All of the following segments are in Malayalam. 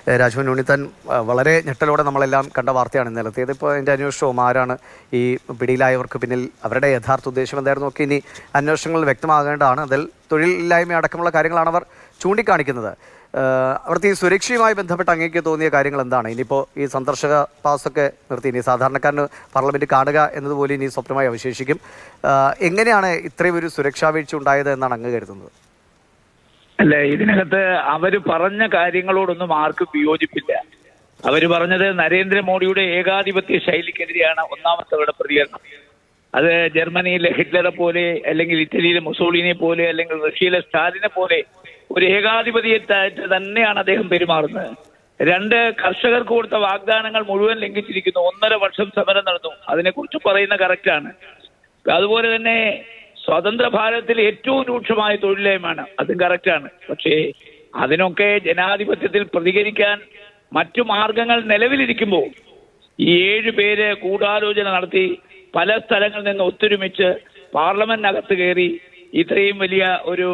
രാജ്മോഹൻ ഉണ്ണിത്താൻ വളരെ ഞെട്ടലോടെ നമ്മളെല്ലാം കണ്ട വാർത്തയാണ് ഇന്നലത്തേത്. ഇപ്പോൾ അതിൻ്റെ അന്വേഷണവും ആരാണ് ഈ പിടിയിലായവർക്ക് പിന്നിൽ, അവരുടെ യഥാർത്ഥ ഉദ്ദേശം എന്തായിരുന്നു ഒക്കെ ഇനി അന്വേഷണങ്ങൾ വ്യക്തമാകേണ്ടതാണ്. അതിൽ തൊഴിലില്ലായ്മ അടക്കമുള്ള കാര്യങ്ങളാണ് അവർ ചൂണ്ടിക്കാണിക്കുന്നത്. അവിടുത്തെ ഈ സുരക്ഷയുമായി ബന്ധപ്പെട്ട് അങ്ങേക്ക് തോന്നിയ കാര്യങ്ങൾ എന്താണ്? ഇനിയിപ്പോൾ ഈ സന്ദർശക പാസൊക്കെ നിർത്തി ഇനി സാധാരണക്കാരന് പാർലമെൻറ്റ് കാണുക എന്നതുപോലെ ഇനി സ്വപ്നമായി അവശേഷിക്കും. എങ്ങനെയാണ് ഇത്രയും ഒരു സുരക്ഷാ വീഴ്ച ഉണ്ടായത് എന്നാണ് അങ്ങ് കരുതുന്നത്? അല്ല, ഇതിനകത്ത് അവര് പറഞ്ഞ കാര്യങ്ങളോടൊന്നും ആർക്കും വിയോജിപ്പില്ല. അവര് പറഞ്ഞത് നരേന്ദ്രമോദിയുടെ ഏകാധിപത്യ ശൈലിക്കെതിരെയാണ് ഒന്നാമത്തെ പ്രതികരണം. അത് ജർമ്മനിയിലെ ഹിറ്റ്ലറെ പോലെ, അല്ലെങ്കിൽ ഇറ്റലിയിലെ മുസോളിനെ പോലെ, അല്ലെങ്കിൽ റഷ്യയിലെ സ്റ്റാലിനെ പോലെ ഒരു ഏകാധിപത്യത്തായിട്ട് തന്നെയാണ് അദ്ദേഹം പെരുമാറുന്നത്. 2, കർഷകർക്ക് കൊടുത്ത വാഗ്ദാനങ്ങൾ മുഴുവൻ ലംഘിച്ചിരിക്കുന്നു. 1.5 വർഷം സമരം നടന്നു. അതിനെക്കുറിച്ച് പറയുന്ന കറക്റ്റാണ്. അതുപോലെ തന്നെ സ്വതന്ത്ര ഭാരതത്തിൽ ഏറ്റവും രൂക്ഷമായ തൊഴിലില്ലായ്മയാണ്, അതും കറക്റ്റാണ്. പക്ഷേ അതിനൊക്കെ ജനാധിപത്യത്തിൽ പ്രതികരിക്കാൻ മറ്റു മാർഗങ്ങൾ നിലവിലിരിക്കുമ്പോൾ ഈ 7 പേര് ഗൂഢാലോചന നടത്തി പല സ്ഥലങ്ങളിൽ നിന്ന് ഒത്തൊരുമിച്ച് പാർലമെന്റിനകത്ത് കയറി ഇത്രയും വലിയ ഒരു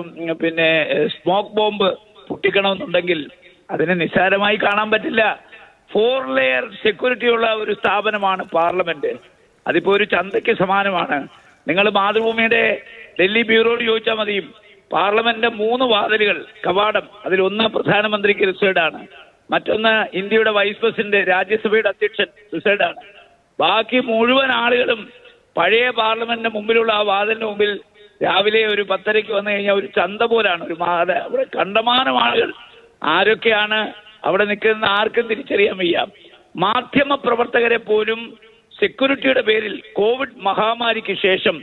സ്മോക്ക് ബോംബ് പൊട്ടിക്കണമെന്നുണ്ടെങ്കിൽ അതിനെ നിസ്സാരമായി കാണാൻ പറ്റില്ല. 4 ലെയർ സെക്യൂരിറ്റി ഉള്ള ഒരു സ്ഥാപനമാണ് പാർലമെന്റ്. അതിപ്പോ ഒരു ചന്തയ്ക്ക് സമാനമാണ്. നിങ്ങൾ മാതൃഭൂമിയുടെ ഡൽഹി ബ്യൂറോയോട് ചോദിച്ചാൽ മതി. പാർലമെന്റിന്റെ 3 വാതിലുകൾ, കവാടം, അതിലൊന്ന് പ്രധാനമന്ത്രിക്ക് റിസർവ്ഡ്, മറ്റൊന്ന് ഇന്ത്യയുടെ വൈസ് പ്രസിഡന്റ്, രാജ്യസഭയുടെ അധ്യക്ഷൻ റിസർവ്ഡ്. ബാക്കി മുഴുവൻ ആളുകളും പഴയ പാർലമെന്റിന്റെ മുമ്പിലുള്ള ആ വാതിലിന് മുമ്പിൽ രാവിലെ ഒരു 10:30 വന്നു കഴിഞ്ഞാൽ ഒരു ചന്ത പോലാണ്. അവിടെ കണ്ടമാനം ആളുകൾ. ആരൊക്കെയാണ് അവിടെ നിൽക്കുന്ന ആർക്കും തിരിച്ചറിയാൻ വയ്യ. മാധ്യമ പ്രവർത്തകരെ പോലും സെക്യൂരിറ്റിയുടെ പേരിൽ കോവിഡ് മഹാമാരിക്ക് ശേഷം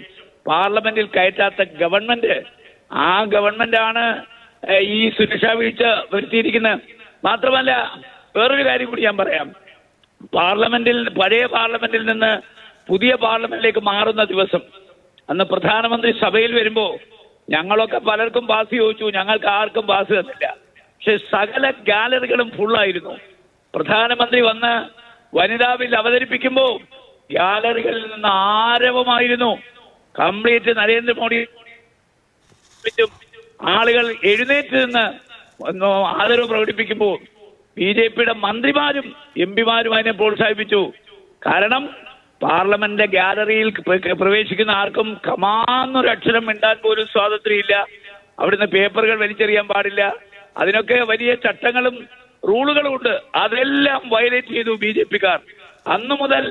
പാർലമെന്റിൽ കയറ്റാത്ത ഗവൺമെന്റ്, ആ ഗവൺമെന്റാണ് ഈ സുരക്ഷാ വീഴ്ച വരുത്തിയിരിക്കുന്നത്. മാത്രമല്ല, വേറൊരു കാര്യം കൂടി ഞാൻ പറയാം. പഴയ പാർലമെന്റിൽ നിന്ന് പുതിയ പാർലമെന്റിലേക്ക് മാറുന്ന ദിവസം അന്ന് പ്രധാനമന്ത്രി സഭയിൽ വരുമ്പോ ഞങ്ങളൊക്കെ പലർക്കും പാസ് ചോദിച്ചു, ഞങ്ങൾക്ക് ആർക്കും പാസ് തന്നില്ല. പക്ഷെ സകല ഗാലറികളും ഫുള്ളായിരുന്നു. പ്രധാനമന്ത്രി വന്ന് വനിതാ ബിൽ അവതരിപ്പിക്കുമ്പോ ഗാലറികളിൽ നിന്ന് ആരവമായിരുന്നു. കംപ്ലീറ്റ് നരേന്ദ്രമോദി ആളുകൾ എഴുന്നേറ്റ് നിന്ന് ആദരവ് പ്രകടിപ്പിക്കുമ്പോൾ BJPയുടെ മന്ത്രിമാരും MP-മാരും അതിനെ പ്രോത്സാഹിപ്പിച്ചു. കാരണം പാർലമെന്റിന്റെ ഗാലറിയിൽ പ്രവേശിക്കുന്ന ആർക്കും കമാന്നൊരു അക്ഷരം മിണ്ടാൻ പോലും സ്വാതന്ത്ര്യമില്ല. അവിടുന്ന് പേപ്പറുകൾ വലിച്ചെറിയാൻ പാടില്ല. അതിനൊക്കെ വലിയ ചട്ടങ്ങളും റൂളുകളും ഉണ്ട്. അതെല്ലാം വയലേറ്റ് ചെയ്തു BJPക്കാർ. അന്നു മുതൽ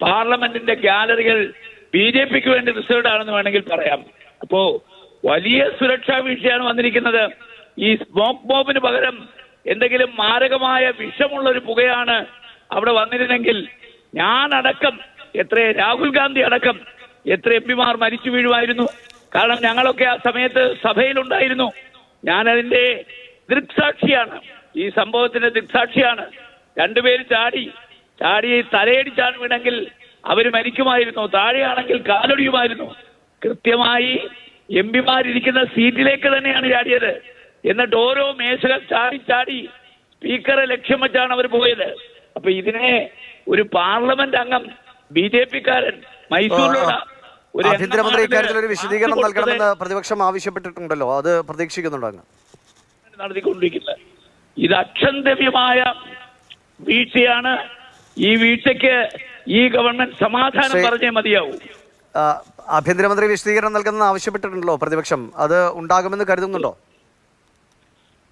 പാർലമെന്റിന്റെ ഗാലറികൾ BJPക്ക് വേണ്ടി റിസർവ്ഡ് ആണെന്ന് വേണമെങ്കിൽ പറയാം. അപ്പോ വലിയ സുരക്ഷാ വീഴ്ചയാണ് വന്നിരിക്കുന്നത്. ഈ സ്മോക്ക് ബോംബിന് പകരം എന്തെങ്കിലും മാരകമായ വിഷമുള്ള ഒരു പുകയാണ് അവിടെ വന്നിരുന്നെങ്കിൽ ഞാനടക്കം, രാഹുൽ ഗാന്ധി അടക്കം എത്ര MP-മാർ മരിച്ചു വീഴുമായിരുന്നു. കാരണം ഞങ്ങളൊക്കെ ആ സമയത്ത് സഭയിലുണ്ടായിരുന്നു. ഞാനതിന്റെ ദൃക്സാക്ഷിയാണ്. ഈ സംഭവത്തിന്റെ ദൃക്സാക്ഷിയാണ്. 2 പേര് ചാടി തലയടിച്ചാണ് വീണെങ്കിൽ അവര് മരിക്കുമായിരുന്നു. താഴെയാണെങ്കിൽ കാലൊടിയുമായിരുന്നു. കൃത്യമായി MP-മാരിരിക്കുന്ന സീറ്റിലേക്ക് തന്നെയാണ് ചാടിയത്. എന്നിട്ട് ഓരോ മേശകൾ ചാടി സ്പീക്കറെ ലക്ഷ്യം വെച്ചാണ് അവർ പോയത്. അപ്പൊ ഇതിനെ ഒരു പാർലമെന്റ് അംഗം, BJPക്കാരൻ മൈസൂരിലുള്ള ഒരു ആഭ്യന്തരമന്ത്രി ഇക്കാര്യത്തിൽ ഒരു വിശദീകരണം നൽകണമെന്ന് പ്രതിപക്ഷം ആവശ്യപ്പെട്ടിട്ടുണ്ടല്ലോ, അത് പ്രതീക്ഷിക്കുന്നുണ്ടോ അങ്ങ്? നടത്തിക്കൊണ്ടിരിക്കുന്നത് ഇത് അക്ഷന്തവ്യമായ വീഴ്ചയാണ്. ഈ വീഴ്ചയ്ക്ക് ഈ ഗവൺമെന്റ് സമാധാനം പറഞ്ഞേ മതിയാവൂ. ആഭ്യന്തരമന്ത്രി വിശദീകരണം നൽകുന്നത് ആവശ്യപ്പെട്ടിട്ടുണ്ടല്ലോ പ്രതിപക്ഷം, അത് ഉണ്ടാകുമെന്ന് കരുതുന്നുണ്ടോ?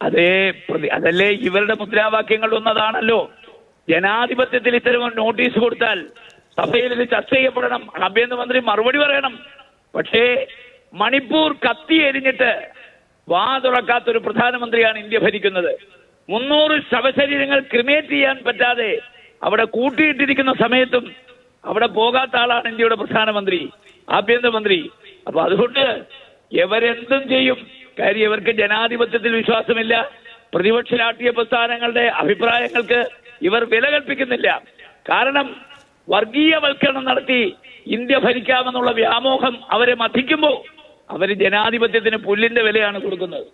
അതല്ലേ ഇവരുടെ മുദ്രാവാക്യങ്ങൾ ഒന്നതാണല്ലോ. ജനാധിപത്യത്തിൽ ഇത്തരം നോട്ടീസ് കൊടുത്താൽ സഭയിൽ ഇത് ചർച്ച ചെയ്യപ്പെടണം, ആഭ്യന്തരമന്ത്രി മറുപടി പറയണം. പക്ഷേ മണിപ്പൂർ കത്തി എരിഞ്ഞിട്ട് വാ തുറക്കാത്തൊരു പ്രധാനമന്ത്രിയാണ് ഇന്ത്യ ഭരിക്കുന്നത്. 300 ശവശരീരങ്ങൾ ക്രിമേറ്റ് ചെയ്യാൻ പറ്റാതെ അവിടെ കൂട്ടിയിട്ടിരിക്കുന്ന സമയത്തും അവിടെ പോകാത്ത ആളാണ് ഇന്ത്യയുടെ പ്രധാനമന്ത്രി, ആഭ്യന്തരമന്ത്രി. അപ്പൊ അതുകൊണ്ട് ഇവരെന്തും ചെയ്യും. കാര്യം ഇവർക്ക് ജനാധിപത്യത്തിൽ വിശ്വാസമില്ല. പ്രതിപക്ഷ രാഷ്ട്രീയ പ്രസ്ഥാനങ്ങളുടെ അഭിപ്രായങ്ങൾക്ക് ഇവർ വില കൽപ്പിക്കുന്നില്ല. കാരണം വർഗീയവൽക്കരണം നടത്തി ഇന്ത്യ ഭരിക്കാമെന്നുള്ള വ്യാമോഹം അവരെ മഥിക്കുമ്പോൾ അവർ ജനാധിപത്യത്തിന് പുല്ലിന്റെ വിലയാണ് കൊടുക്കുന്നത്.